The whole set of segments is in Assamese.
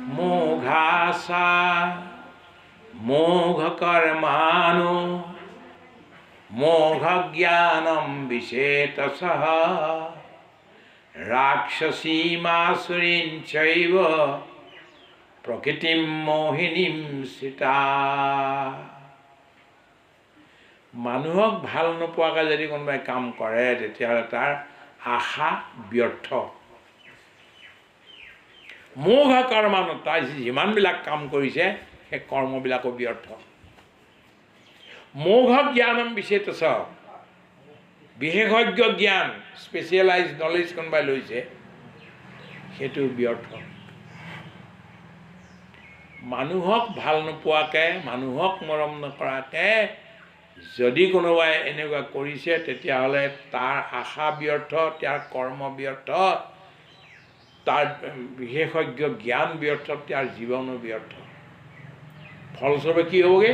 मोघासा मोघकर्माणो मोघज्ञानं विशेषतः राक्षसीमासुरीं चैव प्रकृतिं मोहिनीं सीता। মানুহক ভাল নোপোৱাকৈ যদি কোনোবাই কাম কৰে তেতিয়াহ'লে তাৰ আশা ব্যৰ্থ। মোঘ কৰ্মাণু, তাই যিমানবিলাক কাম কৰিছে সেই কৰ্মবিলাকো ব্যৰ্থ। মোঘ জ্ঞানম বিশেষতঃ, বিশেষজ্ঞ জ্ঞান, স্পেচিয়েলাইজ নলেজ কোনোবাই লৈছে সেইটো ব্যৰ্থ। মানুহক ভাল নোপোৱাকৈ, মানুহক মৰম নকৰাকৈ যদি কোনোবাই এনেকুৱা কৰিছে তেতিয়াহ'লে তাৰ আশা ব্যৰ্থ, তাৰ কৰ্ম ব্যৰ্থ, তাৰ বিশেষজ্ঞ জ্ঞান ব্যৰ্থ, তাৰ জীৱনো ব্যৰ্থ। ফলস্বৰূপে কি হ'বগৈ?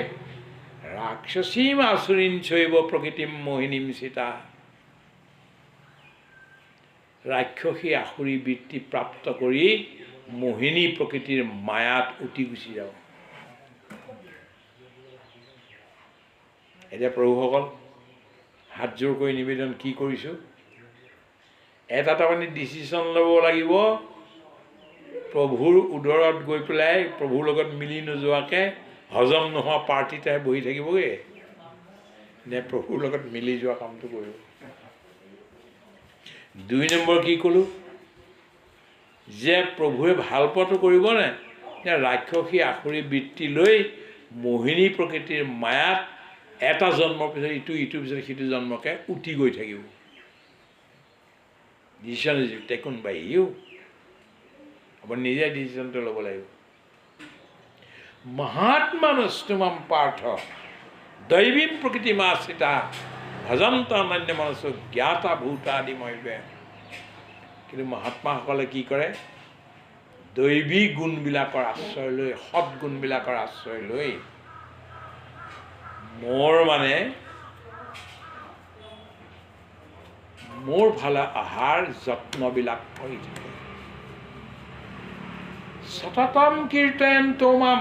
ৰাক্ষসীম আচুৰীন চৈব প্ৰকৃতিম মোহিনীম সীতা। ৰাক্ষসী আসুৰী বৃত্তি প্ৰাপ্ত কৰি মোহিনী প্ৰকৃতিৰ মায়াত উটি গুচি যাব। এতিয়া প্ৰভুসকল, হাতযোৰ কৰি নিবেদন কি কৰিছোঁ, এটা তাৰমানে ডিচিশ্যন ল'ব লাগিব। প্ৰভুৰ উদৰত গৈ পেলাই প্ৰভুৰ লগত মিলি নোযোৱাকৈ হজম নোহোৱা পাৰ্টিতে বহি থাকিবগৈ নে প্ৰভুৰ লগত মিলি যোৱা কামটো কৰিব। 2 নম্বৰ কি ক'লোঁ যে প্ৰভুৱে ভাল পোৱাটো কৰিবনে নে ৰাক্ষসী আসুৰী বৃত্তি লৈ মোহিনী প্ৰকৃতিৰ মায়াত এটা জন্মৰ পিছত ইটোৰ পিছত সিটো জন্মকে উটি গৈ থাকিব। Decision is taken by you. আপুনি নিজে ডিচিশ্যনটো ল'ব লাগিব। মহাত্মানুষ্টোমম পাৰ্থ দৈবীম প্ৰকৃতিমাশ্ৰিতা ভজন্ত অনন্য মনসু জ্ঞাতা ভূতাদিময়বে। কিন্তু মহাত্মাসকলে কি কৰে? দৈৱী গুণবিলাকৰ আশ্ৰয় লৈ, সৎগুণবিলাকৰ আশ্ৰয় লৈ মোৰ ফালে অহাৰ যত্নবিলাক কৰি থাকে। সততম কীৰ্তন তোমাম,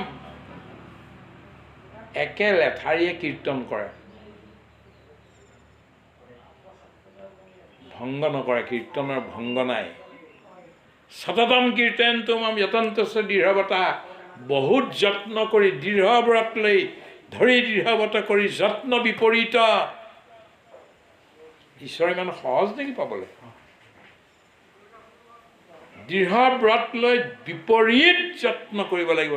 একে লেঠাৰিয়ে কীৰ্তন কৰে, ভংগ নকৰে, কীৰ্তনৰ ভংগ নাই। সততম কীৰ্তন তোমাম যতন্তস্য দৃঢ়ৱতা, বহুত যত্ন কৰি দৃঢ়ব্ৰত লৈ ধৰি দৃঢ়ব্ৰত কৰি যত্ন বিপৰীত। ঈশ্বৰ ইমান সহজ নেকি পাবলৈ? দৃঢ়ব্ৰত লৈ বিপৰীত যত্ন কৰিব লাগিব।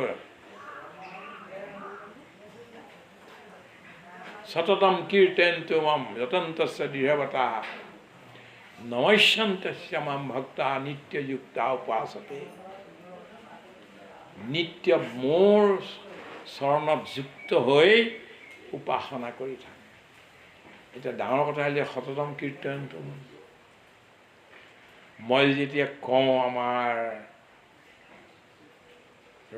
সততম কীৰ্তন তোমাম যতন্তস্য দৃঢ়ৱতা নমস্যন্তস্য মাম ভক্তা নিত্যযুক্তা উপাসতে। নিত্য মোৰ চৰণত যুক্ত হৈ উপাসনা কৰি থাকে। এতিয়া ডাঙৰ কথা হ'ল যে সততম কীৰ্তন তোমাম। মই যেতিয়া কওঁ আমাৰ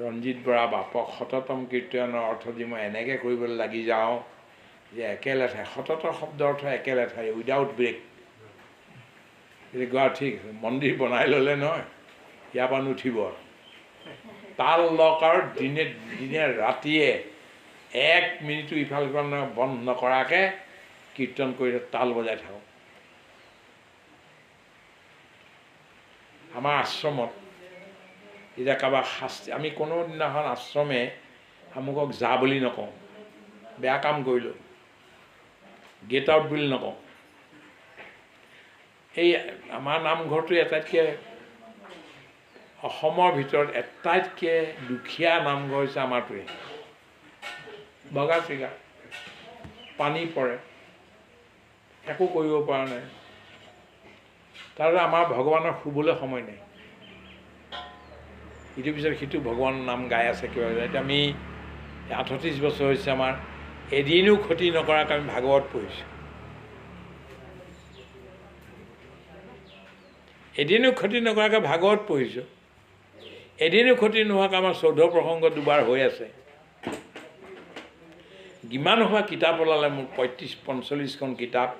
ৰঞ্জিত বৰা বাপক সততম কীৰ্তনৰ অৰ্থ দি মই এনেকৈ কৰিবলৈ লাগি যাওঁ যে একে লেঠাই, সততৰ শব্দৰ অৰ্থ একে লেঠাই, উইদাউট ব্ৰেক। গোৱা ঠিক আছে, মন্দিৰ বনাই ল'লে নহয়, ইয়াৰ পৰা নুঠিব। তাল লকাৰ দিনে দিনে ৰাতিয়ে 1 মিনিটো ইফাল সিফাল বন্ধ নকৰাকৈ কীৰ্তন কৰি তাল বজাই থাকোঁ। আমাৰ আশ্ৰমত এতিয়া কাৰোবাৰ শাস্তি, আমি কোনো দিনাখন আশ্ৰমে আমুকক যা বুলি নকওঁ, বেয়া কাম কৰিলোঁ গেট আউট বুলি নকওঁ। এই আমাৰ নামঘৰটো আটাইতকৈ অসমৰ ভিতৰত আটাইতকৈ দুখীয়া নামঘৰ হৈছে আমাৰটোৱে। বগা চিগা, পানী পৰে, একো কৰিব পৰা নাই। তাৰপিছত আমাৰ ভগৱানৰ শুবলৈ সময় নাই, ইটোৰ পিছত সিটো ভগৱানৰ নাম গাই আছে কিবা। এতিয়া আমি 38 বছৰ হৈছে আমাৰ, এদিনো ক্ষতি নকৰাকৈ আমি ভাগৱত পঢ়িছোঁ। এদিনো ক্ষতি নকৰাকৈ ভাগৱত পঢ়িছোঁ। এদিনো ক্ষতি নোহোৱাকৈ আমাৰ 14 প্ৰসংগ 2 বাৰ হৈ আছে। কিমান হোৱা কিতাপ ওলালে মোৰ, 35-45খন কিতাপ,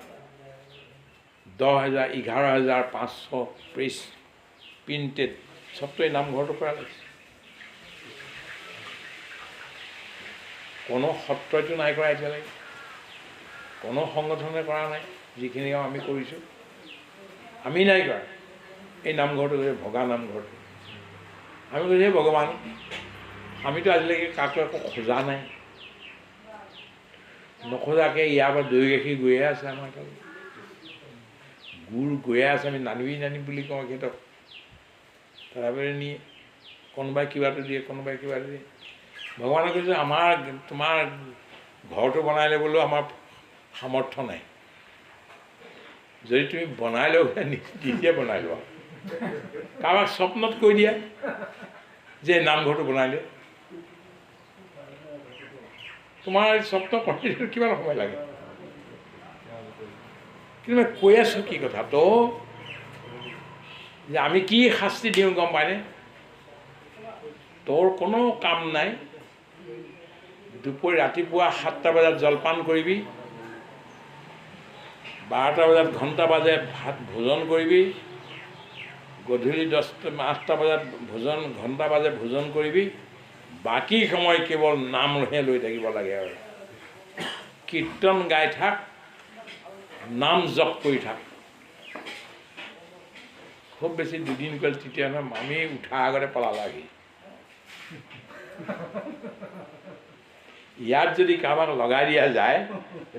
11,500 পেজ প্ৰিণ্টেড, চবটো এই নামঘৰটোৰ পৰা লাগিছে। কোনো সত্ৰইতো নাই কৰা এতিয়ালৈকে, কোনো সংগঠনে কৰা নাই। যিখিনি কাম আমি কৰিছোঁ, আমি নাই কৰা। এই নামঘৰটো ভগা নামঘৰটো আমি কৈছোঁ, হে ভগৱান, আমিতো আজিলৈকে কাকো একো খোজা নাই, নখোজাকৈ ইয়াৰ পৰা দৈ গাখীৰ গৈয়ে আছে, আমাৰ তাত গুড় গৈয়ে আছে, আমি নানিম বুলি কওঁ সিহঁতক, তথাপিও নিয়ে, কোনোবাই কিবাটো দিয়ে, কোনোবাই কিবা দিয়ে। ভগৱানে কৈছে, আমাৰ তোমাৰ ঘৰটো বনাই ল'বলৈও আমাৰ সামৰ্থ্য নাই, যদি তুমি বনাই লওঁ নিজে বনাই লোৱা। কাৰোবাক স্বপ্নত কৈ দিয়া যে নামঘৰটো বনাই দিয়া, তোমাৰ স্বপ্ন কৰি কিমান সময় লাগে? কিন্তু মই কৈ আছোঁ কি কথা, তো যে আমি কি শাস্তি দিওঁ গম পায়নে? তোৰ কোনো কাম নাই, ৰাতিপুৱা 7টা বজাত জলপান কৰিবি, 12টা বজাত ঘণ্টা বাজে ভাত ভোজন কৰিবি, গধূলি 8টা বজাত ঘণ্টা বাজে ভোজন কৰিবি, বাকী সময় কেৱল নামহে লৈ থাকিব লাগে। আৰু কীৰ্তন গাই থাক, নাম জপ কৰি থাক। খুব বেছি 2 দিন গ'ল, তেতিয়া নহয় আমি উঠা আগতে পলালাহি। ইয়াত যদি কাৰোবাক লগাই দিয়া যায়,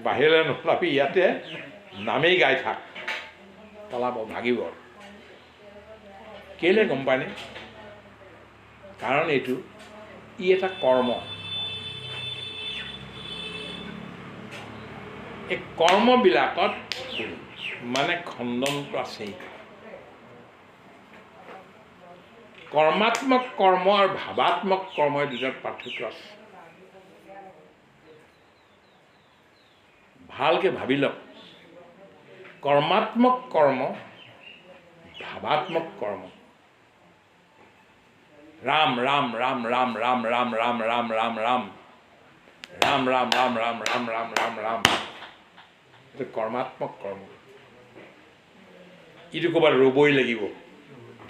বাহিৰলৈ নোলাবি, ইয়াতে নামেই গাই থাক, পলাব, ভাগিব। কেলৈ গম পায়নে? কাৰণ এইটো এটা কৰ্ম। এই কৰ্মবিলাকত মানে খণ্ডনটো আছেই। কৰ্মাত্মক কৰ্ম আৰু ভাৱাত্মক কৰ্মৰ দুটাত পাৰ্থক্য আছে। ভালকৈ ভাবি লওক, কৰ্মাত্মক কৰ্ম, ভাৱাত্মক কৰ্ম। ৰাম ৰাম ৰাম ৰাম ৰাম ৰাম ৰাম ৰাম ৰাম ৰাম ৰাম ৰাম ৰাম ৰাম ৰাম ৰাম ৰাম ৰাম, এইটো কৰ্মাত্মক কৰ্ম। ইটো ক'ৰবাত ৰ'বই লাগিব,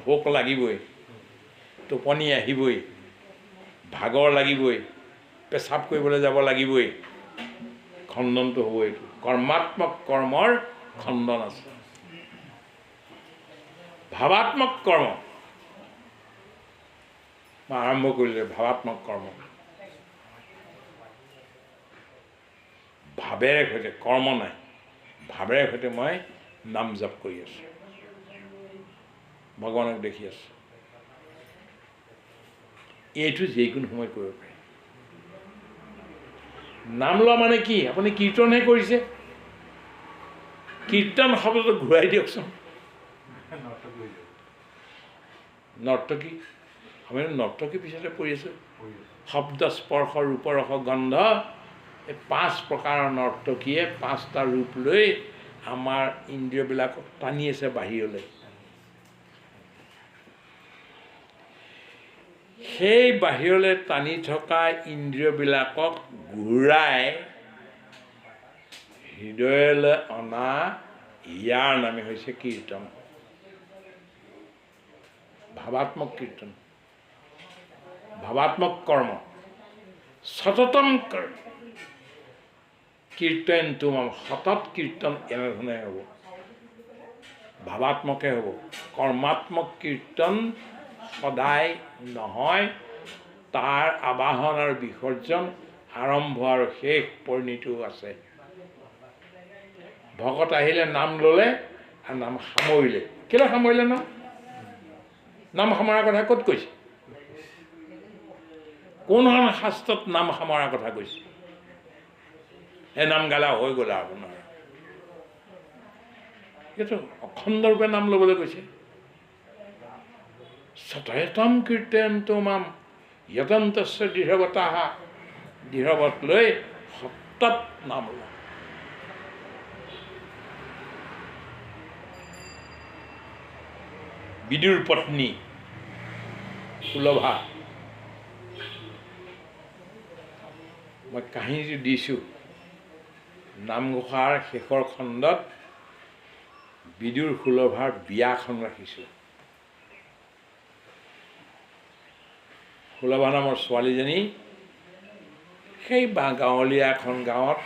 ভোক লাগিবই, টোপনি আহিবই, ভাগৰ লাগিবই, পেচাব কৰিবলৈ যাব লাগিবই, খণ্ডনটো হ'ব। এইটো কৰ্মাত্মক কৰ্মৰ খণ্ডন আছে। ভাৱাত্মক কৰ্ম মই আৰম্ভ কৰিলোঁ। ভাৱাত্মক কৰ্ম ভাৱেৰে সৈতে, কৰ্ম নাই, ভাৱেৰে সৈতে মই নাম জপ কৰি আছোঁ, ভগৱানক দেখি আছোঁ। এইটো যিকোনো সময়ত কৰিব পাৰি। নাম লোৱা মানে কি? আপুনি কীৰ্তনহে কৰিছে, কীৰ্তন শব্দটো ঘূৰাই দিয়কচোন। নৰ্তকী, আমি নৰ্তকী পিছতে পৰি আছোঁ। শব্দ, স্পৰ্শ, ৰূপ, ৰস, গন্ধ, এই 5 প্ৰকাৰৰ নৰ্তকীয়ে 5টা ৰূপ লৈ আমাৰ ইন্দ্ৰিয়বিলাকক টানি আছে বাহিৰলৈ। সেই বাহিৰলৈ টানি থকা ইন্দ্ৰিয়বিলাকক ঘূৰাই হৃদয়লৈ অনা ইয়াৰ নামে হৈছে কীৰ্তন, ভাৱাত্মক কীৰ্তন, ভাৱাত্মক কৰ্ম। সততম কীৰ্তন তোমাৰ সতত কীৰ্তন এনেধৰণে হ'ব, ভাৱাত্মকে হ'ব। কৰ্মাত্মক কীৰ্তন সদায় নহয়, তাৰ আবাহন আৰু বিসৰ্জন, আৰম্ভ আৰু শেষ পৰিণতিও আছে। ভকত আহিলে নাম ল'লে আৰু নাম সামৰিলে। কেলৈ সামৰিলে? নাম সামৰাৰ কথা ক'ত কৈছে? কোনখন শাস্ত্ৰত নাম সামৰাৰ কথা কৈছে? এই নাম গালা হৈ গ'ল আপোনাৰ, এইটো অখণ্ডৰূপে নাম ল'বলৈ কৈছে। সততম কীৰ্তয়ন্তু মাম যতন্তস্য দৃঢ়ৱতাঃ, দৃঢ়ৱত লৈ সতত নাম লোৱা। বিদুৰ পত্নী সুলভা, মই কাহিনীটো দিছোঁ। নামঘোষাৰ শেষৰ খণ্ডত বিদুৰ সুলভাৰ বিয়াখন ৰাখিছোঁ। সুলভা নামৰ ছোৱালীজনী সেই গাঁৱলীয়া এখন গাঁৱত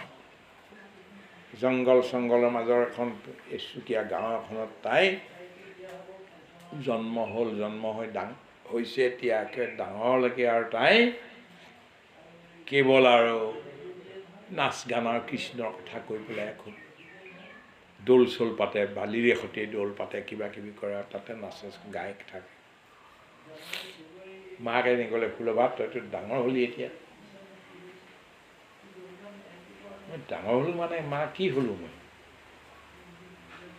জংঘল চংঘলৰ মাজৰ এখন এচুকীয়া গাঁও এখনত তাই জন্ম হ'ল। জন্ম হৈ হৈছে এতিয়া একেবাৰে ডাঙৰলৈকে। আৰু তাই কেৱল আৰু নাচ গান আৰু কৃষ্ণৰ কথা কৈ পেলাই এখন দৌল চৌল পাতে, বালিৰে সৈতে দৌল পাতে, কিবা কিবি কৰে আৰু তাতে নাচে গায়ক থাকে। মাকে এনে ক'লে, ফুলভা তইতো ডাঙৰ হ'লি এতিয়া। মই ডাঙৰ হ'লো মানে মা কি হ'লো?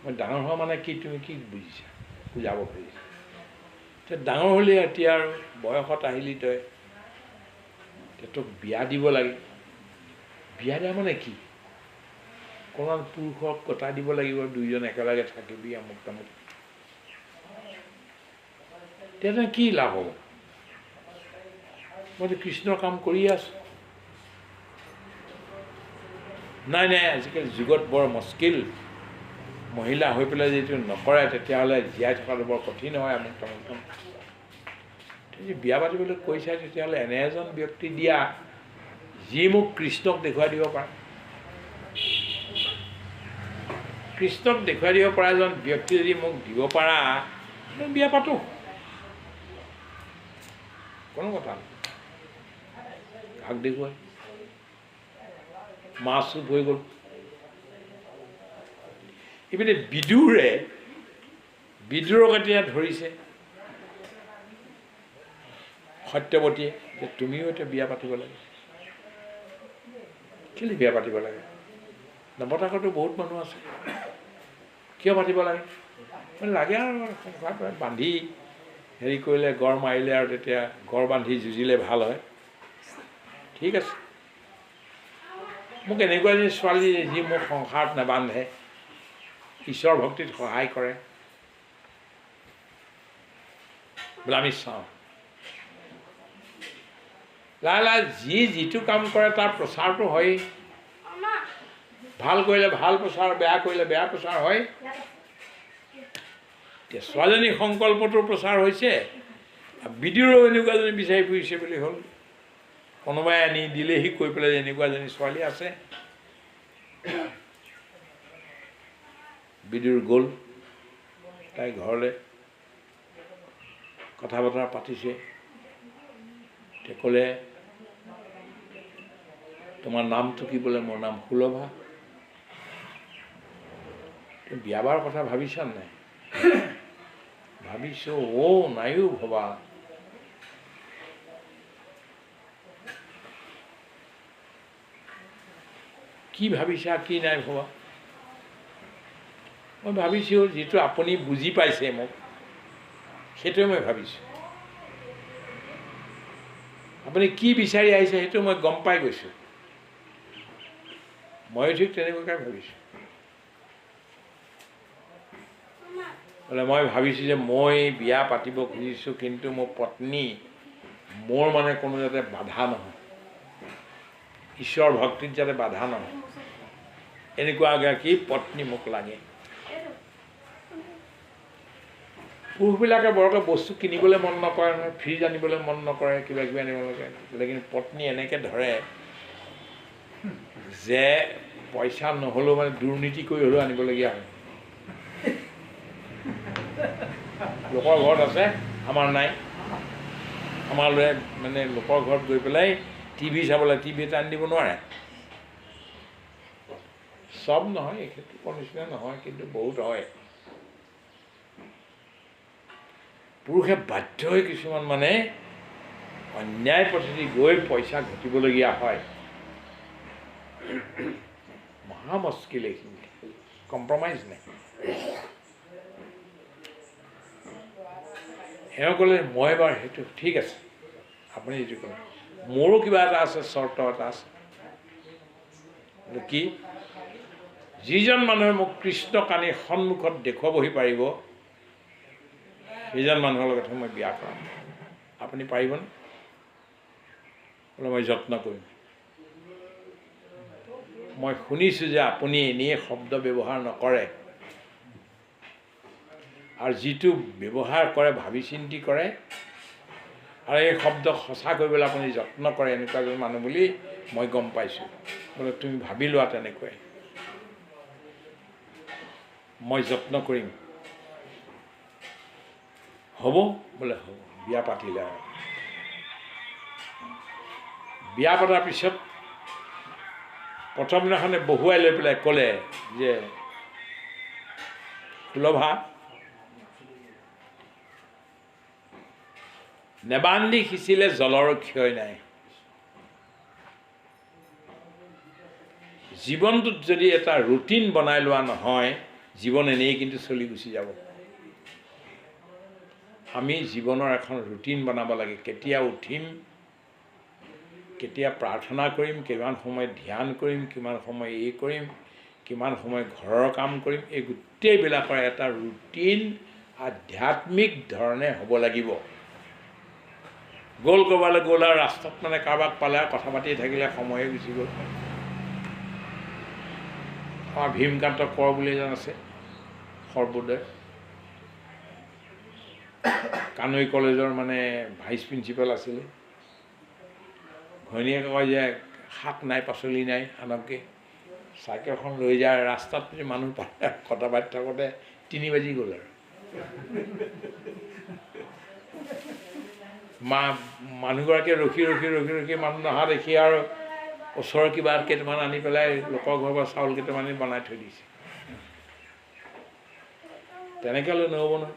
মই ডাঙৰ হোৱা মানে কি, তুমি কি বুজিছা, বুজাব পাৰিছা? তই ডাঙৰ হ'লি এতিয়া আৰু বয়সত আহিলি, তই তোক বিয়া দিব লাগে। বিয়া দিয়া মানে কি? অকণমান পুৰুষক কটাই দিব লাগিব, দুইজন একেলগে থাকিবি, আমুক তামুক। তেতিয়া কি লাভ হ'ব? মইতো কৃষ্ণৰ কাম কৰিয়ে আছো। নাই নাই, আজিকালি যুগত বৰ মুস্কিল। মহিলা হৈ পেলাই যদি নকৰে তেতিয়াহ'লে জীয়াই থকাটো বৰ কঠিন হয়, আমুক তামুক। যদি বিয়া পাতিবলৈ কৈছা তেতিয়াহ'লে এনে এজন ব্যক্তি দিয়া যি মোক কৃষ্ণক দেখুৱাই দিব পাৰে। কৃষ্ণক দেখুৱাই দিব পৰা এজন ব্যক্তি যদি মোক দিব পাৰা, বিয়া পাতো, কোনো কথা নাই। কাক দেখুৱাই মা চুপ হৈ গ'ল। ইপিনে বিদুৰক এতিয়া ধৰিছে সত্যৱতীয়ে যে তুমিও এতিয়া বিয়া পাতিব লাগে। কেলৈ বিয়া পাতিব লাগে? নৱতাকতো বহুত মানুহ আছে, কিয় পাতিব লাগে? লাগে আৰু সংসাৰ বান্ধি হেৰি কৰিলে, গড় মাৰিলে আৰু তেতিয়া গড় বান্ধি যুঁজিলে ভাল হয়। ঠিক আছে, মোক এনেকুৱা এজনী ছোৱালী যি মোক সংসাৰত নাবান্ধে, ঈশ্বৰ ভক্তিত সহায় কৰে, বোলে আমি চাওঁ। লাহে লাহে যি যিটো কাম কৰে তাৰ প্ৰচাৰটো হয়েই। ভাল কৰিলে ভাল প্ৰচাৰ, বেয়া কৰিলে বেয়া প্ৰচাৰ হয়। এতিয়া ছোৱালীজনীৰ সংকল্পটোৰ প্ৰচাৰ হৈছে, বিদুৰো এনেকুৱা এজনী বিচাৰি ফুৰিছে বুলি হ'ল। কোনোবাই আনি দিলেহি কৈ পেলাই যে এনেকুৱা এজনী ছোৱালী আছে। বিদুৰ গ'ল তাই ঘৰলৈ, কথা বতৰা পাতিছে। তেওঁ ক'লে, তোমাৰ নামটো কি? বোলে মোৰ নাম সুলভা। তুমি বিয়া বাৰ কথা ভাবিছা নাই? ভাবিছো। নাইও ভবা। কি ভাবিছা, কি নাই ভবা? মই ভাবিছোঁ যিটো আপুনি বুজি পাইছে মোক, সেইটোৱে মই ভাবিছোঁ। আপুনি কি বিচাৰি আহিছে সেইটো মই গম পাই গৈছোঁ। ময়ো ঠিক তেনেকুৱাকৈ ভাবিছোঁ। বোলে মই ভাবিছোঁ যে মই বিয়া পাতিব খুজিছোঁ, কিন্তু মোৰ পত্নী, মোৰ মানে কোনো যাতে বাধা নহয়, ঈশ্বৰ ভক্তিত যাতে বাধা নহয়, এনেকুৱা এগৰাকী পত্নী মোক লাগে। পুৰুষবিলাকে বৰকৈ বস্তু কিনিবলৈ মন নকৰে নহয়, ফ্ৰিজ আনিবলৈ মন নকৰে, কিবা কিবি আনিবলৈকে। লেকিন পত্নী এনেকৈ ধৰে যে পইচা নহ'লেও মানে দুৰ্নীতি কৰি হ'লেও আনিবলগীয়া হয়। লোকৰ ঘৰত আছে, আমাৰ নাই। আমাৰ ল'ৰাই মানে লোকৰ ঘৰত গৈ পেলাই টিভি চাবলৈ, টিভি এটা আনি দিব নোৱাৰে। চব নহয়, এই ক্ষেত্ৰত নিচিনা নহয়, কিন্তু বহুত হয়। পুৰুষে বাধ্য হৈ কিছুমান মানে অন্যায় পদ্ধতি গৈ পইচা ঘটিবলগীয়া হয়। মহা মুস্কিল এইখিনি, কম্প্ৰমাইজ নাই। এওঁ ক'লে, মই বাৰু সেইটো ঠিক আছে, আপুনি যিটো ক'লে, মোৰো কিবা এটা আছে, চৰ্ত এটা আছে। কি? যিজন মানুহে মোক কৃষ্ণক আনি সন্মুখত দেখুৱাবহি পাৰিব, সেইজন মানুহৰ লগতহে মই বিয়া কৰাম। আপুনি পাৰিবনে? বোলে মই যত্ন কৰিম। মই শুনিছোঁ যে আপুনি এনেই শব্দ ব্যৱহাৰ নকৰে, আৰু যিটো ব্যৱহাৰ কৰে ভাবি চিন্তি কৰে, আৰু এই শব্দ সঁচা কৰিবলৈ আপুনি যত্ন কৰে এনেকুৱা এজন মানুহ বুলি মই গম পাইছোঁ। বোলে তুমি ভাবি লোৱা তেনেকুৱাই, মই যত্ন কৰিম। হ'ব বোলে হ'ব, বিয়া পাতিলে আৰু বিয়া পতাৰ পিছত প্ৰথম দিনাখনে বহুৱাই লৈ পেলাই ক'লে যে সুলভা, নেবান্ধি সিঁচিলে জলৰ ক্ষয় নাই। জীৱনটোত যদি এটা ৰুটিন বনাই লোৱা নহয়, জীৱন এনেই কিন্তু চলি গুচি যাব। আমি জীৱনৰ এখন ৰুটিন বনাব লাগে। কেতিয়া উঠিম, কেতিয়া প্ৰাৰ্থনা কৰিম, কিমান সময় ধ্যান কৰিম, কিমান সময় এই কৰিম, কিমান সময় ঘৰৰ কাম কৰিম, এই গোটেইবিলাকৰ এটা ৰুটিন আধ্যাত্মিক ধৰণে হ'ব লাগিব। গ'ল ক'ৰবালৈ গ'ল আৰু ৰাস্তাত মানে কাৰোবাক পালে কথা পাতি থাকিলে সময়ে গুচি গ'ল। আমাৰ ভীমকান্ত কৰ বুলি এজন আছে, সৰ্বোদয় কানৈ কলেজৰ মানে ভাইচ প্ৰিন্সিপাল আছিলে। ঘৈণীয়েকে কয় যে শাক নাই পাচলি নাই, আনকে চাইকেলখন লৈ যায় ৰাস্তাত মানুহ পালে কথা পাতি থাকোঁতে 3 বাজি গ'ল আৰু মানুহগৰাকীয়ে ৰখি ৰখি ৰখি ৰখি মানুহ নহা দেখি আৰু ওচৰৰ কিবা কেইটামান আনি পেলাই লোকৰ ঘৰৰ পৰা চাউল কেইটামান বনাই থৈ দিছে। তেনেকৈ হ'লে নহ'ব নহয়।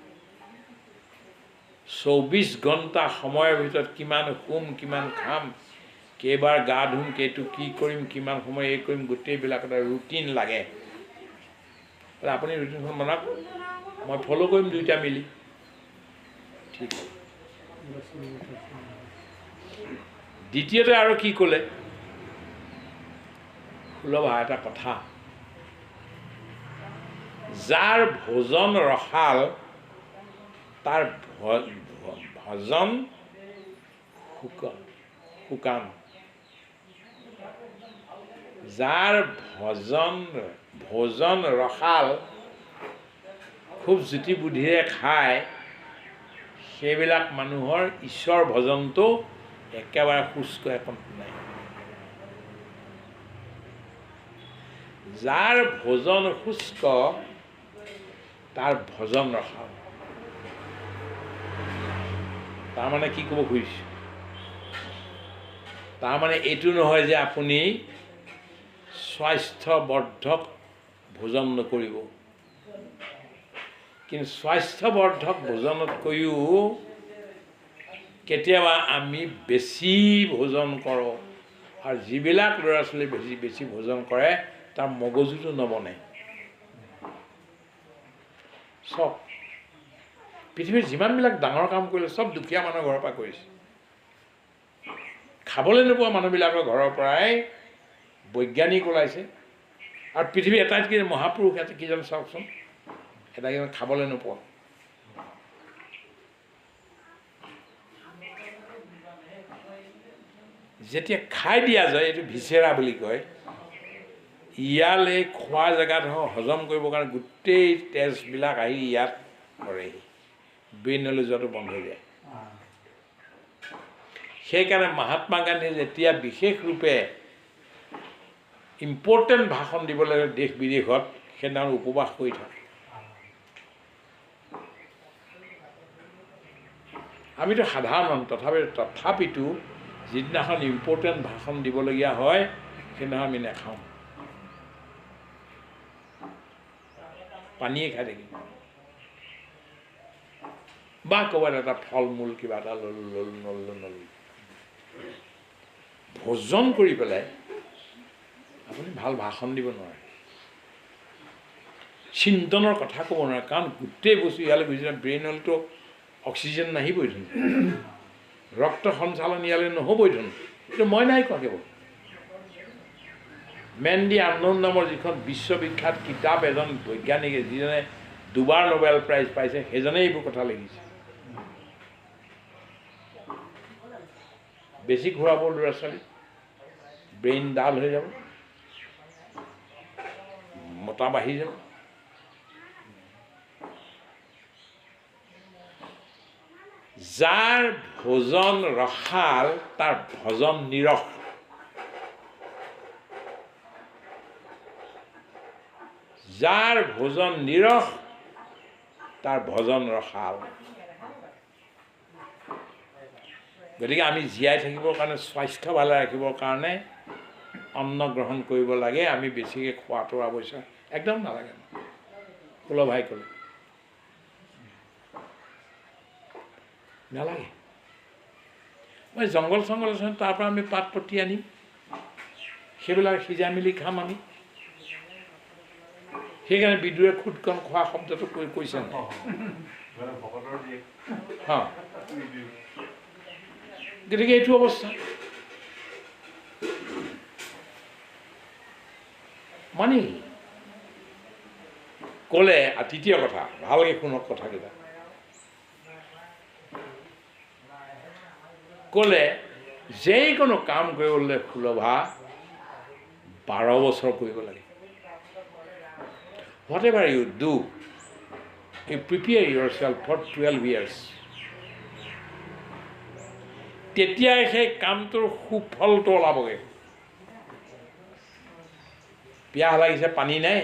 24 ঘণ্টা সময়ৰ ভিতৰত কিমান শুম, কিমান খাম, কেইবাৰ গা ধুম, কেইটো কি কৰিম, কিমান সময় এই কৰিম, গোটেইবিলাক এটা ৰুটিন লাগে। আপুনি ৰুটিনখন বনাওক, মই ফ'ল' কৰিম দুইটা মিলি। ঠিক আছে। দ্বিতীয়তে আৰু কি ক'লে সুলভা, এটা কথা, যাৰ ভোজন ৰসাল তাৰ ভজন শুকান। যাৰ ভোজন ৰসাল খুব জুতি বুদ্ধিৰে খায়, সেইবিলাক মানুহৰ ঈশ্বৰ ভজনটো একেবাৰে শুষ্ক, একো নাই। যাৰ ভোজন শুষ্ক তাৰ ভজন ৰসাল। তাৰমানে কি ক'ব খুজিছোঁ, তাৰমানে এইটো নহয় যে আপুনি স্বাস্থ্যবৰ্ধক ভোজন নকৰিব, কিন্তু স্বাস্থ্যবৰ্ধক ভোজনতকৈও কেতিয়াবা আমি বেছি ভোজন কৰোঁ, আৰু যিবিলাক ল'ৰা ছোৱালী বেছি বেছি ভোজন কৰে তাৰ মগজুটো নবনে। চব পৃথিৱীৰ যিমানবিলাক ডাঙৰ কাম কৰিলে চব দুখীয়া মানুহৰ ঘৰৰ পৰা কৰিছে। খাবলৈ নোপোৱা মানুহবিলাকৰ ঘৰৰ পৰাই বৈজ্ঞানিক ওলাইছে। আৰু পৃথিৱীৰ এটাইতকৈ মহাপুৰুষ কেইজন চাওকচোন, এটাইকেইজন খাবলৈ নোপোৱা। যেতিয়া খাই দিয়া যায়, এইটো ভিচেৰা বুলি কয়, ইয়ালৈ খোৱা জেগাত হজম কৰিবৰ কাৰণে গোটেই তেজবিলাক আহি ইয়াত পৰেহি, ব্ৰেইনলৈ যোৱাটো বন্ধ হৈ যায়। সেইকাৰণে মহাত্মা গান্ধীয়ে যেতিয়া বিশেষ ৰূপে ইম্পৰ্টেণ্ট ভাষণ দিবলৈ দেশ বিদেশত, সেইদিনাখন উপবাস কৰি থাকে। আমিতো সাধাৰণ মানুহ, তথাপিতো যিদিনাখন ইম্পৰ্টেণ্ট ভাষণ দিবলগীয়া হয় সেইদিনাখন আমি নাখাওঁ, পানীয়ে খাই থাকিম, বা ক'ৰবাত এটা ফল মূল কিবা এটা নললো। ভোজন কৰি পেলাই আপুনি ভাল ভাষণ দিব নোৱাৰে, চিন্তনৰ কথা ক'ব নোৱাৰে, কাৰণ গোটেই বস্তু ইয়ালৈ বুজি ব্ৰেইনলতো অক্সিজেন নাহিবই ধোন, ৰক্ত সঞ্চালন ইয়ালৈ নহ'বই ধোন। এইটো মই নাই কোৱা, কেৱল মেন দি আননোন নামৰ যিখন বিশ্ববিখ্যাত কিতাপ, এজন বৈজ্ঞানিকে যিজনে 2বাৰ নোবেল প্ৰাইজ পাইছে, সেইজনে এইবোৰ কথা লিখিছে। বেছি ঘূৰাব ল'ৰা ছোৱালী, ব্ৰেইন ডাল হৈ যাব, মতা বাঢ়ি যাব। যাৰ ভোজন ৰসাল তাৰ ভজন নিৰস। যাৰ ভোজন নিৰস তাৰ ভজন ৰসাল। গতিকে আমি জীয়াই থাকিবৰ কাৰণে, স্বাস্থ্য ভালে ৰাখিবৰ কাৰণে অন্ন গ্ৰহণ কৰিব লাগে। আমি বেছিকৈ খোৱাটো আৱশ্যক একদম নালাগে। সুলভাই ক'লে নালাগে। মই জংঘল চংঘল আছে, তাৰ পৰা আমি পাত পতি আনিম, সেইবিলাক সিজাই মেলি খাম আমি। সেইকাৰণে বিদুৰে খুদকণ খোৱা শব্দটো কৈছে নাই? গতিকে এইটো অৱস্থা মানি ক'লে। তৃতীয় কথা, ভালকৈ শুনক কথাকেইটা। ক'লে যিকোনো কাম কৰিবলৈ সুলভা 12 বছৰ কৰিব লাগে। Whatever you do, you prepare yourself for 12 years. তেতিয়াই সেই কামটোৰ সুফলটো ওলাবগৈ। পিয়াহ লাগিছে, পানী নাই,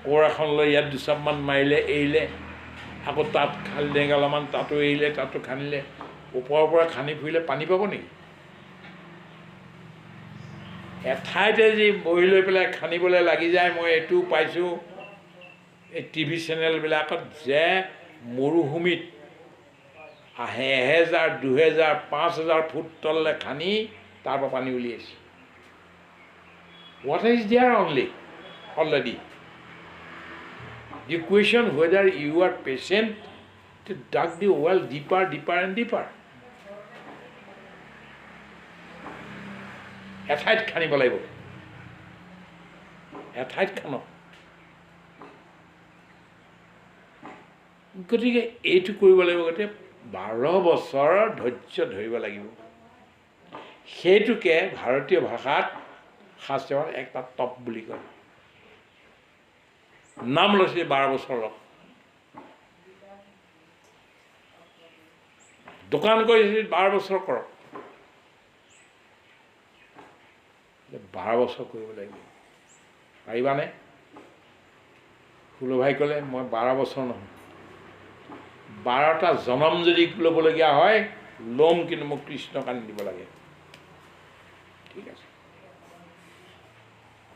কোৰ এখন লৈ ইয়াত দুচাপমান মাৰিলে, এৰিলে, আকৌ তাত খান্দিলে অলপমান, তাতো এৰিলে, তাতো খান্দিলে, ওপৰৰ পৰা খান্দি ফুৰিলে পানী পাব নেকি? এঠাইতে যি বহি লৈ পেলাই খান্দিবলৈ লাগি যায়। মই এইটো পাইছোঁ এই টিভি চেনেলবিলাকত, যে মৰুভূমিত 1000, 2000, 5000 ফুট তললৈ খান্দি তাৰ পৰা পানী উলিয়াইছে। Water is there already. The question whether you are patient to dig the well deeper and deeper. এঠাইত খান্দিব লাগিব, এঠাইত খানক। গতিকে এইটো কৰিব লাগিব। গতিকে 12 বছৰৰ ধৈৰ্য ধৰিব লাগিব। সেইটোকে ভাৰতীয় ভাষাত শাস্ত্ৰত একটা তপ বুলি কয়। নাম লৈছে 12 বছৰত। দোকান কৰিছে 12 বছৰ কৰক। 12 বছৰ কৰিব লাগিব। পাৰিবানে? সুলভাই ক'লে মই 12 বছৰ নহয়, 12টা জনম যদি ল'বলগীয়া হয় ল'ম, কিন্তু মোক কৃষ্ণক আনি দিব লাগে। ঠিক আছে,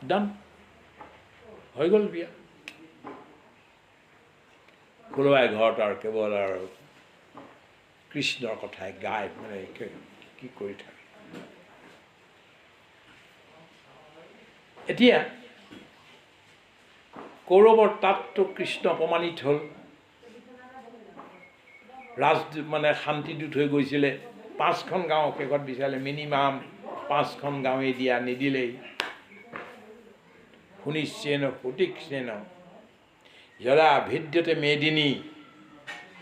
ডান হৈ গ'ল বিয়া। সুলভাই ঘৰত আৰু কেৱল আৰু কৃষ্ণৰ কথাই গাই মানে কি কৰি থাকে। এতিয়া কৌৰৱৰ তাততো কৃষ্ণ অপমানিত হ'ল। মানে শান্তিদূত হৈ গৈছিলে। 5খন গাঁও শেষত বিচাৰিলে, মিনিমাম 5খন গাঁৱেই দিয়া নিদিলেই। শুনিছেন সুটিক্ছেন যৰা ভিদ্যতে মেদিনী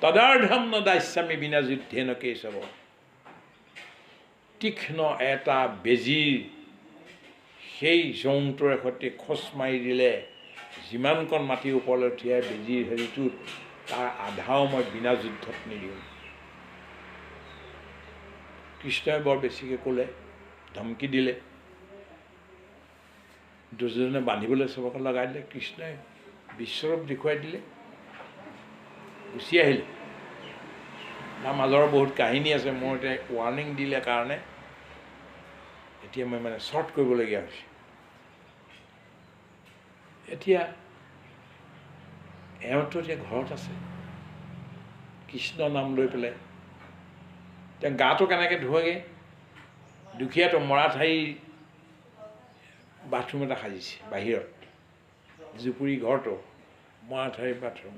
তদাৰ্ধম ন দাস্যামী বিনা যুদ্ধেন কেশৱ। তীক্ষ্ণ এটা বেজীৰ সেই জংটোৰে সৈতে খোজ মাৰি দিলে, যিমানকণ মাটি ওপৰলৈ উঠিয়াই বেজীৰ হেৰিটোত, তাৰ আধাও মই বিনা যুদ্ধত নিদিওঁ। কৃষ্ণই বৰ বেছিকৈ ক'লে, ধমকি দিলে। দুৰ্যোধনে বান্ধিবলৈ চবকে লগাই দিলে। কৃষ্ণই বিশ্বৰূপ দেখুৱাই দিলে, গুচি আহিলে। তাৰ মাজৰ বহুত কাহিনী আছে। মোৰ এতিয়া ৱাৰ্ণিং দিলে কাৰণে এতিয়া মই মানে শ্বৰ্ট কৰিবলগীয়া হৈছে। এতিয়া এওঁতো এতিয়া ঘৰত আছে, কৃষ্ণ নাম লৈ পেলাই। এতিয়া গাটো কেনেকৈ ধুৱেগৈ? দুখীয়াটো মৰাঠাই বাথৰুম এটা সাজিছে বাহিৰত, জুপুৰি ঘৰটো মৰাঠাই বাথৰুম।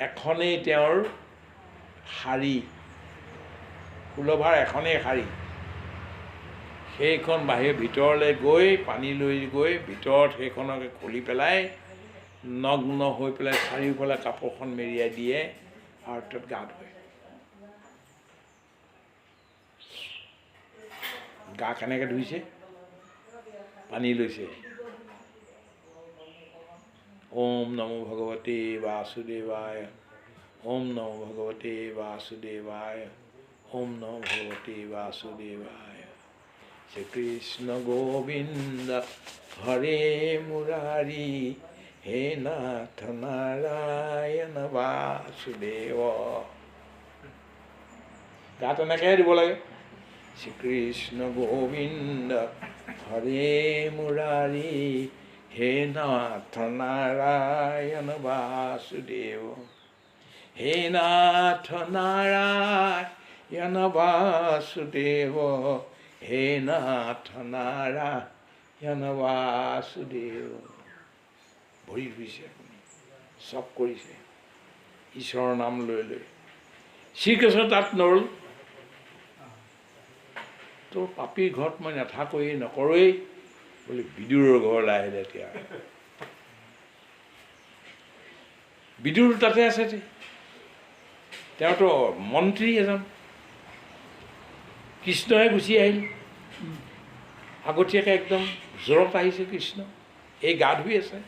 এখনেই তেওঁৰ শাৰী, সুলভাৰ এখনেই শাৰী। সেইখন বাহিৰ ভিতৰলৈ গৈ পানী লৈ গৈ ভিতৰত সেইখনকে খুলি পেলাই নগ্ন হৈ পেলাই চাৰিওফালে কাপোৰখন মেৰিয়াই দিয়ে আৰু তাত গা ধুৱে। গা কেনেকৈ ধুইছে? পানী লৈছে, ওম নমো ভগৱতে বাসুদেৱায় ওম নমো ভগৱতে বাসুদেৱায় ওম নমো ভগৱতে বাসুদেৱায় শ্ৰীকৃষ্ণ গোবিন্দ হৰে মুৰাৰী হে নাথ নাৰায়ণ বাসুদেৱ গাত এনেকৈ দিব লাগে শ্ৰীকৃষ্ণ গোবিন্দ হৰে মুৰাৰী হে নাথ নাৰায়ণ বাসুদেৱ হে নাথ নাৰায়ণ বাসুদেৱ হে নাথ নাৰায়ণ বাসুদেৱ ভৰি ধুইছে আপুনি চব কৰিছে ঈশ্বৰৰ নাম লৈ লৈ শ্ৰীকৃষ্ণ তাত নৰল তোৰ পাপীৰ ঘৰত মই নাথাকোৱেই নকৰোৱেই বুলি বিদুৰৰ ঘৰলৈ আহিলে এতিয়া বিদুৰ তাতে আছে তেওঁতো মন্ত্ৰী এজন কৃষ্ণহে গুচি আহিল আগতীয়াকৈ একদম জ্বৰত আহিছে কৃষ্ণ এই গা ধুই আছে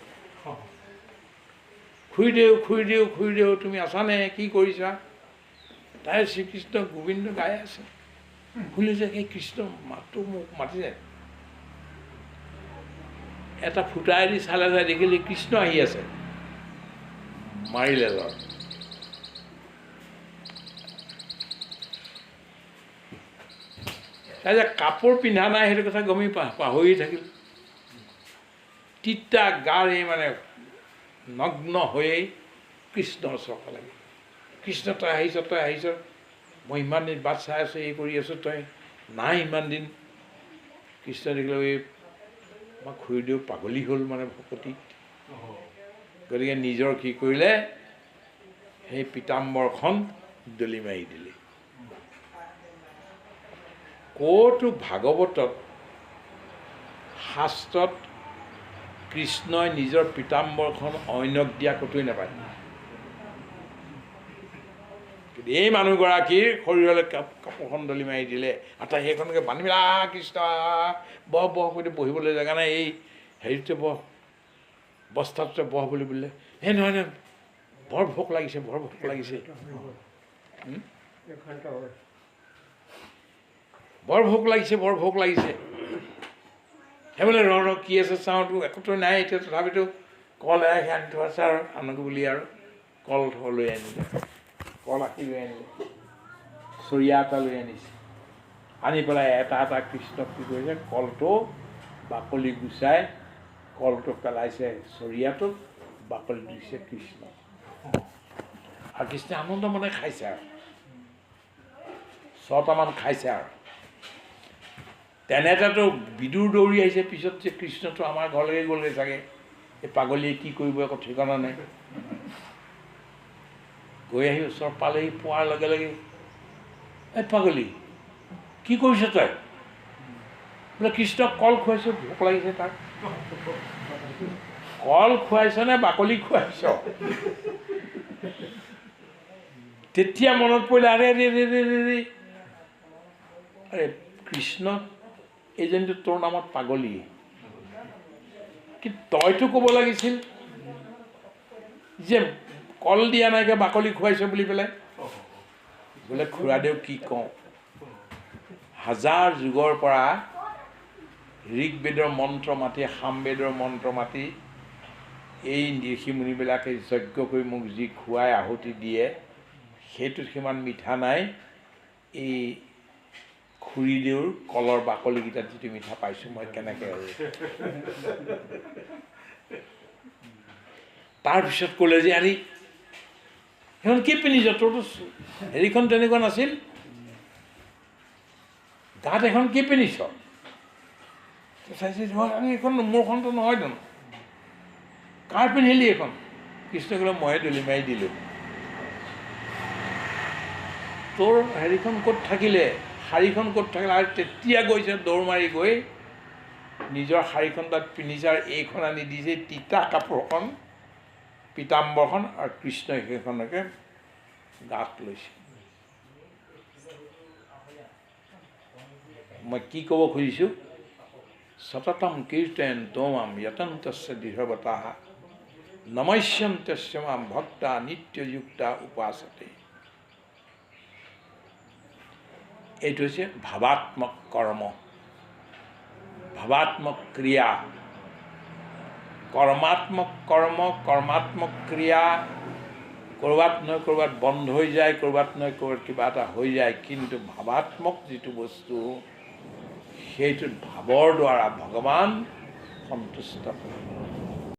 খুৰীদেউ খুৰীদেউ খুৰীদেউ তুমি আছানে কি কৰিছা তাই শ্ৰীকৃষ্ণ গোবিন্দ গাই আছে শুনিছে সেই কৃষ্ণ মাতটো মোক মাতিছে এটা ফুটাই দি চালে যায় দেখিলে কৃষ্ণ আহি আছে মাৰিলে ল'ৰা তাই যে কাপোৰ পিন্ধা নাই সেইটো কথা গমেই পাহৰি থাকিল তিতা গাৰে মানে নগ্ন হৈয়ে কৃষ্ণৰ ওচৰলৈ লাগে কৃষ্ণ তই আহিছ মই ইমান দিন বাট চাই আছোঁ এই কৰি আছোঁ তই নাই ইমান দিন কৃষ্ণ দেখিলে এই আমাৰ খুৰীদেউ পাগলী হ'ল মানে ভকতি গতিকে নিজৰ কি কৰিলে সেই পীতাম্বৰখন দলি মাৰি দিলে ক'তো ভাগৱতত শাস্ত্ৰত কৃষ্ণই নিজৰ পীতাম্বৰখন অন্যক দিয়া ক'তোৱে নাপায় এই মানুহগৰাকীৰ শৰীৰলৈ কাপোৰখন দলি মাৰি দিলে আৰু তাই সেইখনকে বান্ধি মেলা কৃষ্ণ বহ বহ কৰি বহিবলৈ জেগা নাই এই হেৰিতে বহ বস্তাটোতে বহ বুলি বুলিলে সেই নহয় নহয় বৰ ভোক লাগিছে বৰ ভোক লাগিছে সেই বোলে ৰ কি আছে চাওঁতো একোতো নাই এতিয়া তথাপিতো কল এৰাশী আনি থোৱা আছে আৰু আনকো বুলি আৰু কল লৈ আনিলে কল আশী লৈ আনিলে চৰিয়া এটা লৈ আনিছে আনি পেলাই এটা এটা কৃষ্ণক কি কৰিছে কলটো বাকলি গুচাই কলটো পেলাইছে চৰিয়াটোত বাকলি দিছে কৃষ্ণ আৰু কৃষ্ণে আনন্দ মনে খাইছে আৰু 6টামান খাইছে আৰু তেনেতেতো বিদুৰ দৌৰি আহিছে পিছত যে কৃষ্ণটো আমাৰ ঘৰলৈকে গ'লগৈ চাগে এই পাগলীয়ে কি কৰিব একো ঠিকনা নাই গৈ আহি ওচৰ পালেহি পোৱাৰ লগে লগে এই পাগলী কি কৰিছ তই বোলে কৃষ্ণক কল খুৱাইছ ভোক লাগিছে তাক কল খুৱাইছ নে বাকলি খুৱাইছ তেতিয়া মনত পৰিলে আৰে কৃষ্ণ এইজনীটো তোৰ নামত পাগলী কি তইতো ক'ব লাগিছিল যে কল দিয়া নাইকে বাকলি খুৱাইছ বুলি পেলাই বোলে খুৰাদেউ কি কওঁ হাজাৰ যুগৰ পৰা ঋগবেদৰ মন্ত্ৰ মাতি সামবেদৰ মন্ত্ৰ মাতি এই ঋষি মুনিবিলাকে যজ্ঞ কৰি মোক যি খুৱাই আহুতি দিয়ে সেইটোত সিমান মিঠা নাই এই খুৰীদেউৰ কলৰ বাকলিকেইটাত যিটো মিঠা পাইছোঁ মই কেনেকৈ আৰু তাৰপিছত ক'লে যে আৰে সেইখন কি পিন্ধিছ তোৰতো হেৰিখন তেনেকুৱা নাছিল গাত এখন কি পিন্ধিছ চাইছে এইখন মোৰখনটো নহয় জানো কাৰ পিন্ধিলি এইখন কৃষ্ণ ক'লে ময়ে দলি মাৰি দিলোঁ তোৰ হেৰিখন ক'ত থাকিলে শাৰীখন ক'ত থাকিলে আৰু তেতিয়া গৈছে দৌৰ মাৰি গৈ নিজৰ শাৰীখন তাত পিন্ধিছে আৰু এইখন আনি দিছে তিতা কাপোৰখন পীতাম্বৰখন আৰু কৃষ্ণই সেইখনকে গাত লৈছে মই কি ক'ব খুজিছোঁ সততম কীৰ্তন তোমাম যতন্তস্য দৃঢ়বতাহ নমস্যন্ত্যস্য মাম ভক্তা নিত্যযুক্তা উপাসতে। এইটো হৈছে ভাৱাত্মক কৰ্ম, ভাৱাত্মক ক্ৰিয়া। কৰ্মাত্মক কৰ্ম, কৰ্মাত্মক ক্ৰিয়া ক'ৰবাত নহয় ক'ৰবাত বন্ধ হৈ যায়, ক'ৰবাত নহয় ক'ৰবাত কিবা এটা হৈ যায়, কিন্তু ভাৱাত্মক যিটো বস্তু সেইটোত ভাৱৰ দ্বাৰা ভগৱান সন্তুষ্ট হয়।